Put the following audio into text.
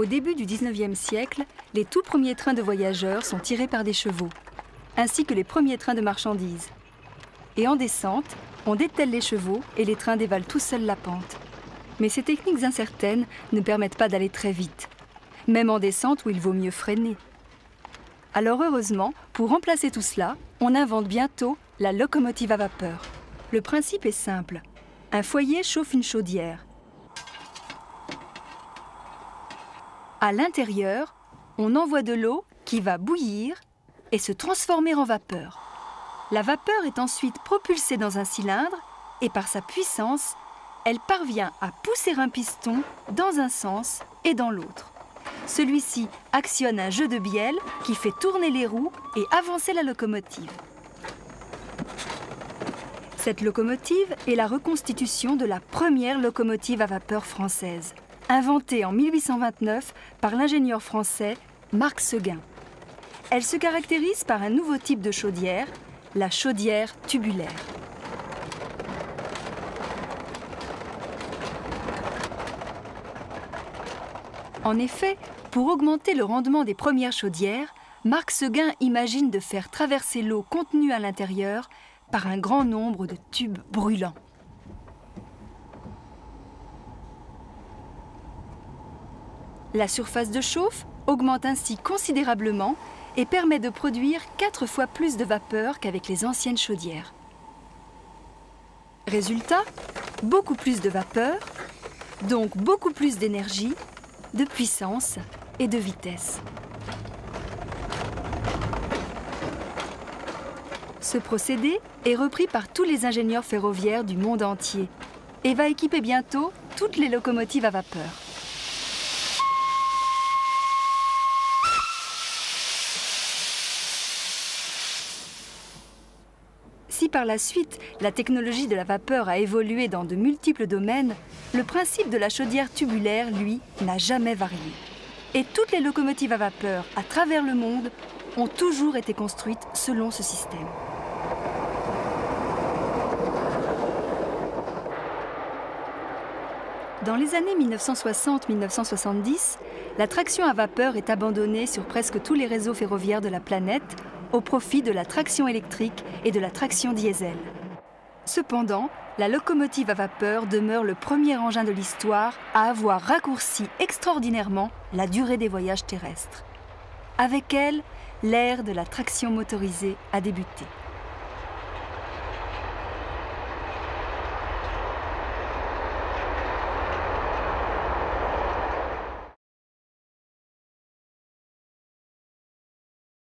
Au début du 19e siècle, les tout premiers trains de voyageurs sont tirés par des chevaux, ainsi que les premiers trains de marchandises. Et en descente, on dételle les chevaux et les trains dévalent tout seuls la pente. Mais ces techniques incertaines ne permettent pas d'aller très vite, même en descente où il vaut mieux freiner. Alors heureusement, pour remplacer tout cela, on invente bientôt la locomotive à vapeur. Le principe est simple. Un foyer chauffe une chaudière. À l'intérieur, on envoie de l'eau qui va bouillir et se transformer en vapeur. La vapeur est ensuite propulsée dans un cylindre et par sa puissance, elle parvient à pousser un piston dans un sens et dans l'autre. Celui-ci actionne un jeu de bielle qui fait tourner les roues et avancer la locomotive. Cette locomotive est la reconstitution de la première locomotive à vapeur française, inventée en 1829 par l'ingénieur français Marc Seguin. Elle se caractérise par un nouveau type de chaudière, la chaudière tubulaire. En effet, pour augmenter le rendement des premières chaudières, Marc Seguin imagine de faire traverser l'eau contenue à l'intérieur par un grand nombre de tubes brûlants. La surface de chauffe augmente ainsi considérablement et permet de produire 4 fois plus de vapeur qu'avec les anciennes chaudières. Résultat, beaucoup plus de vapeur, donc beaucoup plus d'énergie, de puissance et de vitesse. Ce procédé est repris par tous les ingénieurs ferroviaires du monde entier et va équiper bientôt toutes les locomotives à vapeur. Si par la suite, la technologie de la vapeur a évolué dans de multiples domaines, le principe de la chaudière tubulaire, lui, n'a jamais varié. Et toutes les locomotives à vapeur à travers le monde ont toujours été construites selon ce système. Dans les années 1960-1970, la traction à vapeur est abandonnée sur presque tous les réseaux ferroviaires de la planète au profit de la traction électrique et de la traction diesel. Cependant, la locomotive à vapeur demeure le premier engin de l'histoire à avoir raccourci extraordinairement la durée des voyages terrestres. Avec elle, l'ère de la traction motorisée a débuté.